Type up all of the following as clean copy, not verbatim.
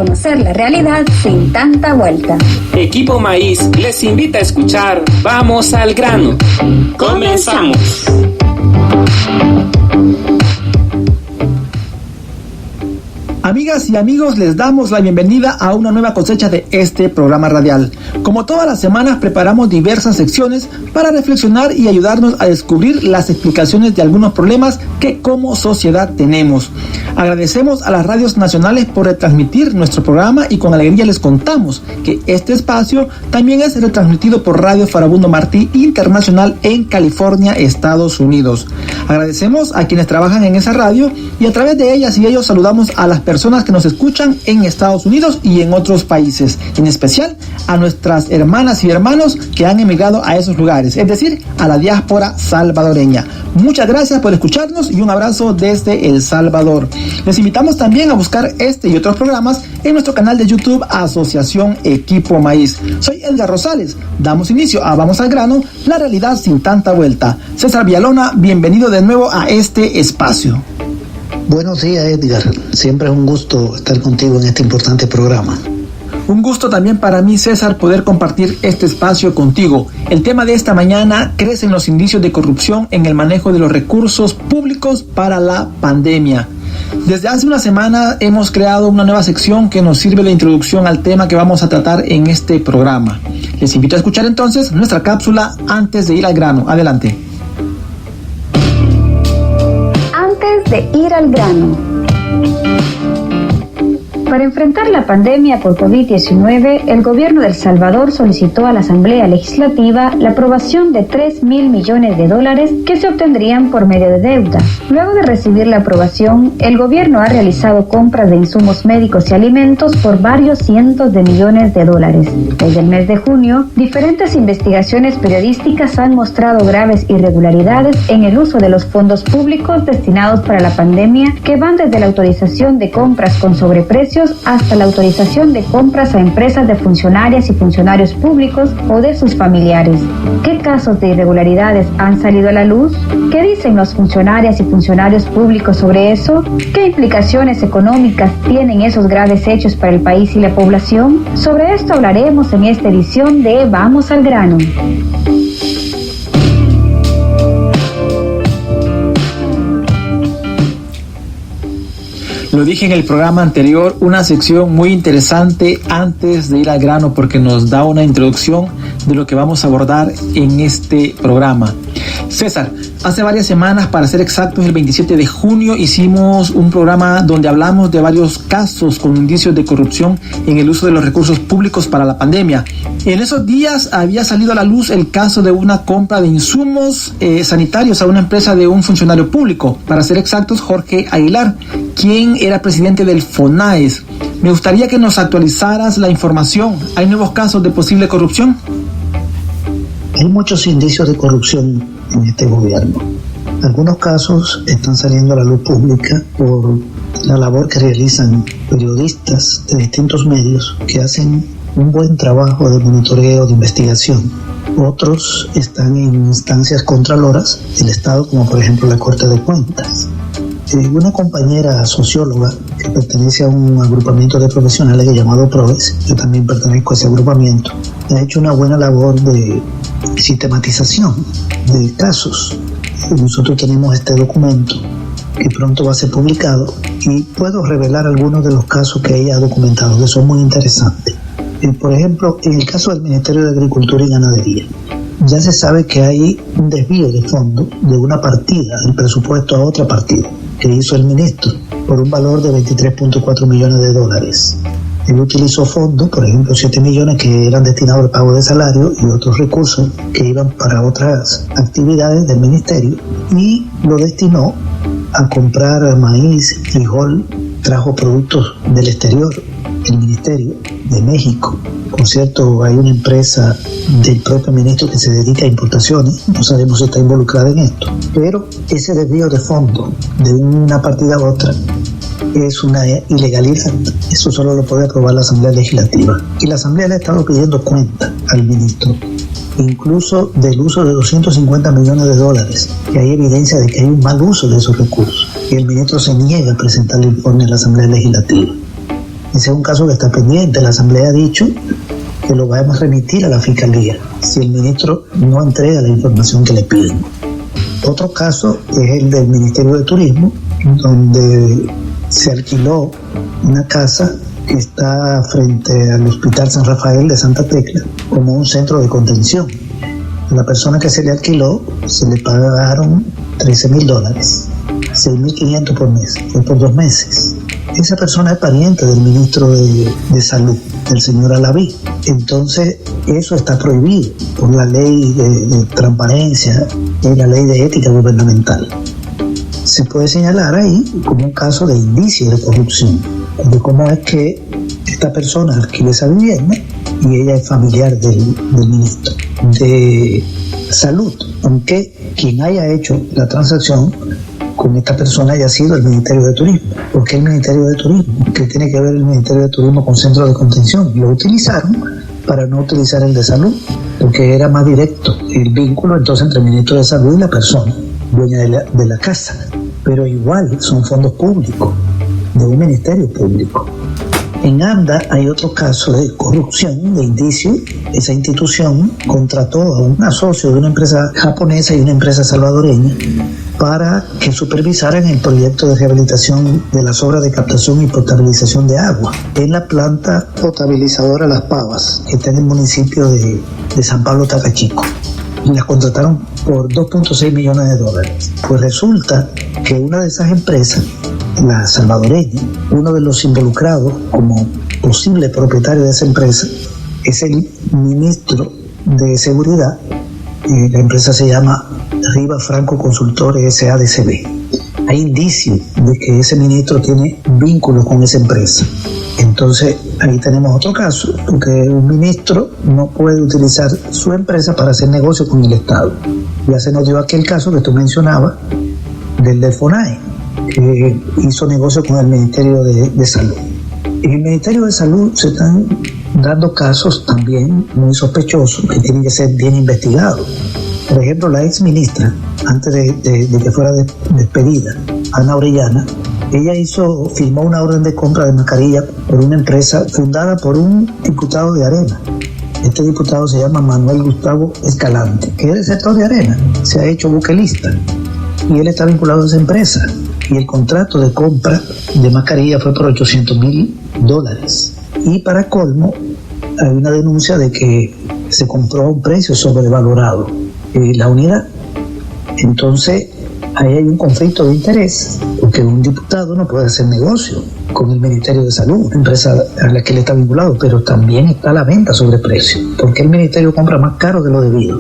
conocer la realidad sin tanta vuelta. Equipo Maíz les invita a escuchar Vamos al grano. ¡Comenzamos! Amigas y amigos, les damos la bienvenida a una nueva cosecha de este programa radial. Como todas las semanas, preparamos diversas secciones para reflexionar y ayudarnos a descubrir las explicaciones de algunos problemas que como sociedad tenemos. Agradecemos a las radios nacionales por retransmitir nuestro programa y con alegría les contamos que este espacio también es retransmitido por Radio Farabundo Martí Internacional en California, Estados Unidos. Agradecemos a quienes trabajan en esa radio y a través de ellas y ellos saludamos a las personas que nos escuchan en Estados Unidos y en otros países, en especial a nuestras hermanas y hermanos que han emigrado a esos lugares, es decir, a la diáspora salvadoreña. Muchas gracias por escucharnos y un abrazo desde El Salvador. Les invitamos también a buscar este y otros programas en nuestro canal de YouTube Asociación Equipo Maíz. Soy Edgar Rosales. Damos inicio a Vamos al grano, la realidad sin tanta vuelta. César Villalona, bienvenido de nuevo a este espacio. Buenos días, Edgar. Siempre es un gusto estar contigo en este importante programa. Un gusto también para mí, César, poder compartir este espacio contigo. El tema de esta mañana: crecen los indicios de corrupción en el manejo de los recursos públicos para la pandemia. Desde hace una semana hemos creado una nueva sección que nos sirve de introducción al tema que vamos a tratar en este programa. Les invito a escuchar entonces nuestra cápsula antes de ir al grano. Adelante. Antes de ir al grano. Para enfrentar la pandemia por COVID-19, el gobierno de El Salvador solicitó a la Asamblea Legislativa la aprobación de $3.000 millones que se obtendrían por medio de deuda. Luego de recibir la aprobación, el gobierno ha realizado compras de insumos médicos y alimentos por varios cientos de millones de dólares. Desde el mes de junio, diferentes investigaciones periodísticas han mostrado graves irregularidades en el uso de los fondos públicos destinados para la pandemia, que van desde la autorización de compras con sobreprecios hasta la autorización de compras a empresas de funcionarias y funcionarios públicos o de sus familiares. ¿Qué casos de irregularidades han salido a la luz? ¿Qué dicen los funcionarias y funcionarios públicos sobre eso? ¿Qué implicaciones económicas tienen esos graves hechos para el país y la población? Sobre esto hablaremos en esta edición de Vamos al grano. Lo dije en el programa anterior, una sección muy interesante antes de ir al grano porque nos da una introducción de lo que vamos a abordar en este programa. César, hace varias semanas, para ser exactos, el 27 de junio hicimos un programa donde hablamos de varios casos con indicios de corrupción en el uso de los recursos públicos para la pandemia. En esos días había salido a la luz el caso de una compra de insumos sanitarios a una empresa de un funcionario público, para ser exactos, Jorge Aguilar, quien era presidente del FONAES. Me gustaría que nos actualizaras la información. ¿Hay nuevos casos de posible corrupción? Hay muchos indicios de corrupción en este gobierno. Algunos casos están saliendo a la luz pública por la labor que realizan periodistas de distintos medios que hacen un buen trabajo de monitoreo, de investigación. Otros están en instancias contraloras del Estado, como por ejemplo la Corte de Cuentas. Una compañera socióloga que pertenece a un agrupamiento de profesionales llamado PROES, yo también pertenezco a ese agrupamiento, ha hecho una buena labor de sistematización de casos. Nosotros tenemos este documento que pronto va a ser publicado y puedo revelar algunos de los casos que ella ha documentado, que son muy interesantes. Por ejemplo, en el caso del Ministerio de Agricultura y Ganadería, ya se sabe que hay un desvío de fondo de una partida del presupuesto a otra partida que hizo el ministro por un valor de $23.4 millones. Él utilizó fondos, por ejemplo 7 millones que eran destinados al pago de salario y otros recursos que iban para otras actividades del ministerio, y lo destinó a comprar maíz, frijol, trajo productos del exterior, el ministerio de México. Por cierto, hay una empresa del propio ministro que se dedica a importaciones, no sabemos si está involucrada en esto, pero ese desvío de fondos de una partida a otra es una ilegalidad. Eso solo lo puede aprobar la Asamblea Legislativa, y la Asamblea le ha estado pidiendo cuenta al ministro, incluso del uso de $250 millones, que hay evidencia de que hay un mal uso de esos recursos, y el ministro se niega a presentar el informe a la Asamblea Legislativa. Ese es un caso que está pendiente. La Asamblea ha dicho que lo vamos a remitir a la Fiscalía si el ministro no entrega la información que le piden. Otro caso es el del Ministerio de Turismo, donde se alquiló una casa que está frente al Hospital San Rafael de Santa Tecla como un centro de contención. A la persona que se le alquiló se le pagaron $13,000, $6,500 por mes, fue por 2 meses. Esa persona es pariente del ministro de Salud, el señor Alaví. Entonces, eso está prohibido por la ley de transparencia y la ley de ética gubernamental. Se puede señalar ahí como un caso de indicio de corrupción, de cómo es que esta persona alquila esa vivienda y ella es familiar del ministro de Salud, aunque quien haya hecho la transacción con esta persona haya sido el Ministerio de Turismo. ¿Por qué el Ministerio de Turismo? ¿Qué tiene que ver el Ministerio de Turismo con centros de contención? Lo utilizaron para no utilizar el de Salud, porque era más directo el vínculo entonces entre el Ministro de Salud y la persona dueña de la casa. Pero igual son fondos públicos, de un ministerio público. En ANDA hay otro caso de corrupción, de indicio. Esa institución contrató a un socio de una empresa japonesa y una empresa salvadoreña para que supervisaran el proyecto de rehabilitación de las obras de captación y potabilización de agua en la planta potabilizadora Las Pavas, que está en el municipio de San Pablo Tacachico. Y la contrataron por $2.6 millones. Pues resulta que una de esas empresas, la salvadoreña, uno de los involucrados como posible propietario de esa empresa es el ministro de Seguridad. La empresa se llama Riva Franco Consultores SADCB. Hay indicios de que ese ministro tiene vínculos con esa empresa. Entonces ahí tenemos otro caso, porque un ministro no puede utilizar su empresa para hacer negocio con el Estado. Ya se nos dio aquel caso que tú mencionabas del FONAE, que hizo negocio con el Ministerio de Salud. En el Ministerio de Salud se están dando casos también muy sospechosos que tienen que ser bien investigados. Por ejemplo, la ex ministra, antes de que fuera despedida, Ana Orellana, ella firmó una orden de compra de mascarillas por una empresa fundada por un diputado de Arena. Este diputado se llama Manuel Gustavo Escalante, que es del sector de Arena, se ha hecho buquelista y él está vinculado a esa empresa. Y el contrato de compra de mascarilla fue por $800,000. Y para colmo, hay una denuncia de que se compró a un precio sobrevalorado la unidad. Entonces, ahí hay un conflicto de interés, porque un diputado no puede hacer negocio con el Ministerio de Salud, una empresa a la que él está vinculado, pero también está la venta sobre precio. ¿Por qué el Ministerio compra más caro de lo debido?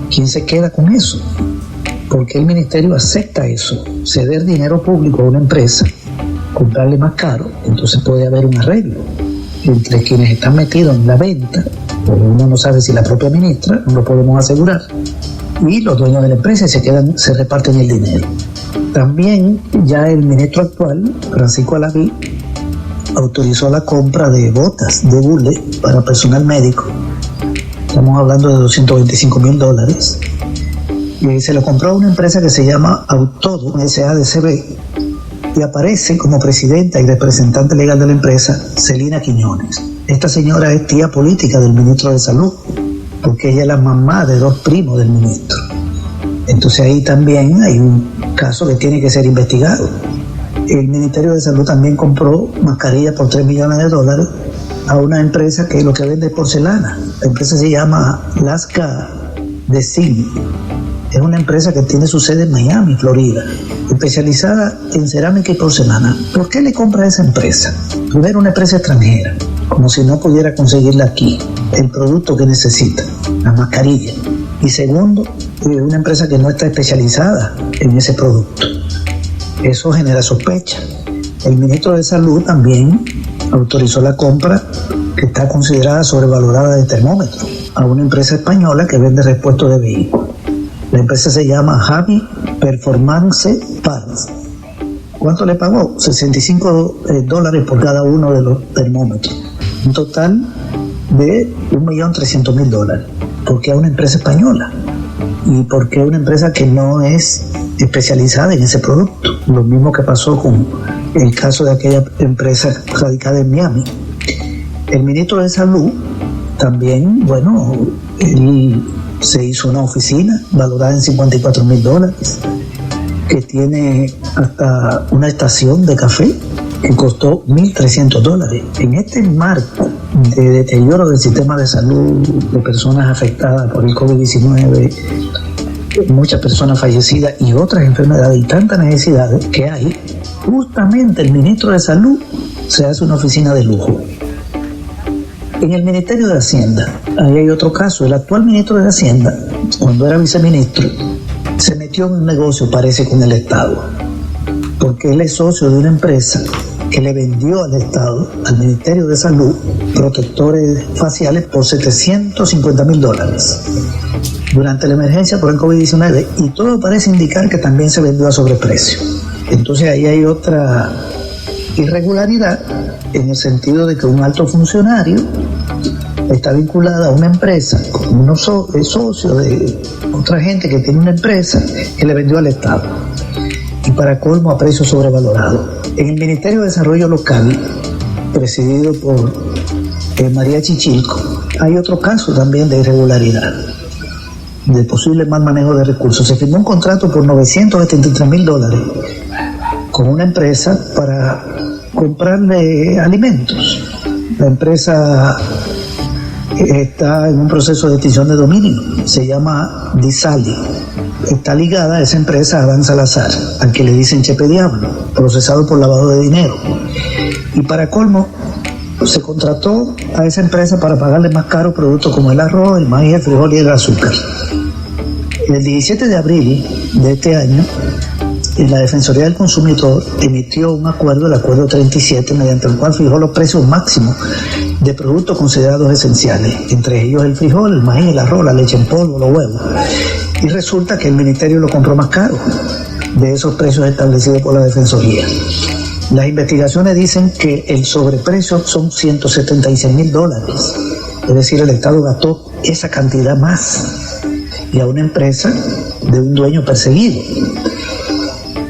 ¿Quién se queda con eso? ¿Por qué el Ministerio acepta eso? Ceder dinero público a una empresa, comprarle más caro. Entonces puede haber un arreglo entre quienes están metidos en la venta, pero uno no sabe si la propia ministra, no lo podemos asegurar, y los dueños de la empresa se reparten el dinero. También ya el ministro actual, Francisco Alaví, autorizó la compra de botas de hule para personal médico. Estamos hablando de $225,000. Y se lo compró a una empresa que se llama Autodo SADCB, y aparece como presidenta y representante legal de la empresa Celina Quiñones. Esta señora es tía política del ministro de Salud, porque ella es la mamá de 2 primos del ministro. Entonces ahí también hay un caso que tiene que ser investigado. El Ministerio de Salud también compró mascarillas por $3 millones a una empresa que lo que vende es porcelana. La empresa se llama Lasca de Zinc. Es una empresa que tiene su sede en Miami, Florida, especializada en cerámica y porcelana. ¿Por qué le compra a esa empresa? Primero, una empresa extranjera, como si no pudiera conseguirla aquí, el producto que necesita, la mascarilla. Y segundo, una empresa que no está especializada en ese producto. Eso genera sospecha. El ministro de Salud también autorizó la compra, que está considerada sobrevalorada, de termómetros a una empresa española que vende repuestos de vehículos. La empresa se llama Javi Performance Parts. ¿Cuánto le pagó? $65 por cada uno de los termómetros. Un total de $1.300.000, porque es una empresa española. ¿Y por qué una empresa que no es especializada en ese producto? Lo mismo que pasó con el caso de aquella empresa radicada en Miami. El ministro de Salud también, bueno, él se hizo una oficina valorada en $54,000, que tiene hasta una estación de café que costó $1,300. En este marco de deterioro del sistema de salud, de personas afectadas por el COVID-19, muchas personas fallecidas y otras enfermedades y tantas necesidades que hay, justamente el ministro de Salud se hace una oficina de lujo. En el Ministerio de Hacienda, ahí hay otro caso. El actual ministro de Hacienda, cuando era viceministro, se metió en un negocio, parece, con el Estado, porque él es socio de una empresa que le vendió al Estado, al Ministerio de Salud, protectores faciales por $750,000 durante la emergencia por el COVID-19, y todo parece indicar que también se vendió a sobreprecio. Entonces ahí hay otra irregularidad, en el sentido de que un alto funcionario está vinculado a una empresa con unos socios de otra gente que tiene una empresa que le vendió al Estado, y para colmo a precio sobrevalorado. En el Ministerio de Desarrollo Local, presidido por María Chichilco, hay otro caso también de irregularidad, de posible mal manejo de recursos. Se firmó un contrato por $973,000 con una empresa para comprarle alimentos. La empresa está en un proceso de extinción de dominio, se llama Disali. Está ligada a esa empresa a Adán Salazar, al que le dicen Chepe Diablo, procesado por lavado de dinero. Y para colmo, se contrató a esa empresa para pagarle más caro productos como el arroz, el maíz, el frijol y el azúcar. El 17 de abril de este año, la Defensoría del Consumidor emitió un acuerdo, el acuerdo 37, mediante el cual fijó los precios máximos de productos considerados esenciales, entre ellos el frijol, el maíz, el arroz, la leche en polvo, los huevos. Y resulta que el ministerio lo compró más caro de esos precios establecidos por la Defensoría. Las investigaciones dicen que el sobreprecio son $176,000, es decir, el Estado gastó esa cantidad más, y a una empresa de un dueño perseguido.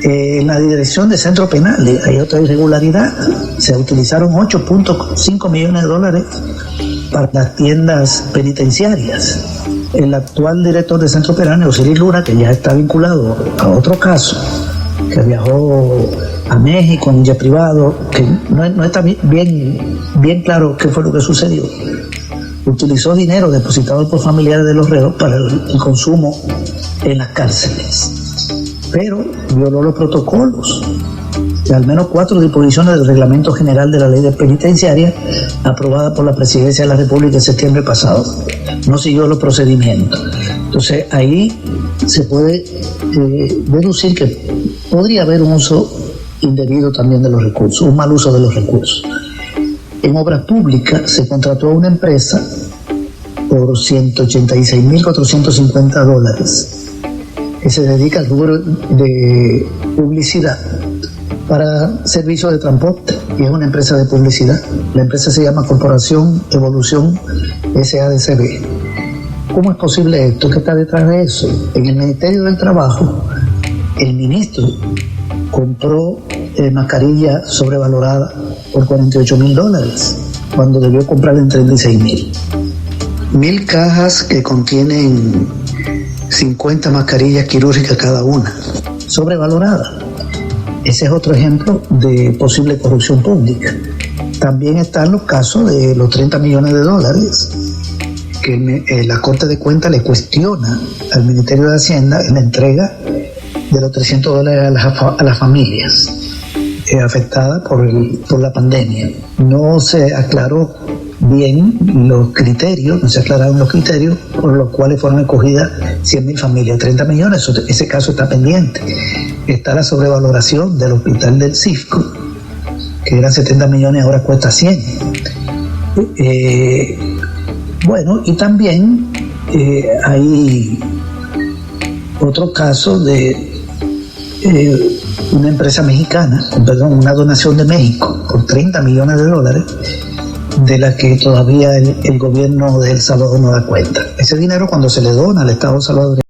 En la dirección de centros penales hay otra irregularidad. Se utilizaron $8.5 millones para las tiendas penitenciarias. El actual director de centro penal, Osiris Luna, que ya está vinculado a otro caso, que viajó a México en jet privado, que no está bien claro qué fue lo que sucedió. Utilizó dinero depositado por familiares de los reos para el consumo en las cárceles, pero violó los protocolos de al menos 4 disposiciones del Reglamento General de la Ley de Penitenciaria aprobada por la Presidencia de la República en septiembre pasado. No siguió los procedimientos. Entonces ahí se puede deducir que podría haber un uso indebido también de los recursos, un mal uso de los recursos. En obras públicas se contrató a una empresa por $186,450 que se dedica al rubro de publicidad para servicios de transporte, y es una empresa de publicidad. La empresa se llama Corporación Evolución SADCB. ¿Cómo es posible esto? ¿Qué está detrás de eso? En el Ministerio del Trabajo, el ministro compró mascarilla sobrevalorada por $48,000 cuando debió comprar en $36,000. 1,000 cajas que contienen 50 mascarillas quirúrgicas cada una, sobrevalorada. Ese es otro ejemplo de posible corrupción pública. También están los casos de los $30 millones que la Corte de Cuentas le cuestiona al Ministerio de Hacienda en la entrega de los $300 a las familias afectadas por la pandemia. No se aclaró bien los criterios, no se aclararon los criterios por los cuales fueron escogidas 100,000 familias. 30 millones, ese caso está pendiente. Está la sobrevaloración del hospital del CIFCO, que eran 70 millones, ahora cuesta 100. Bueno, y también hay otro caso de una empresa mexicana, una donación de México por $30 millones, de la que todavía el gobierno de El Salvador no da cuenta. Ese dinero, cuando se le dona al Estado salvadoreño,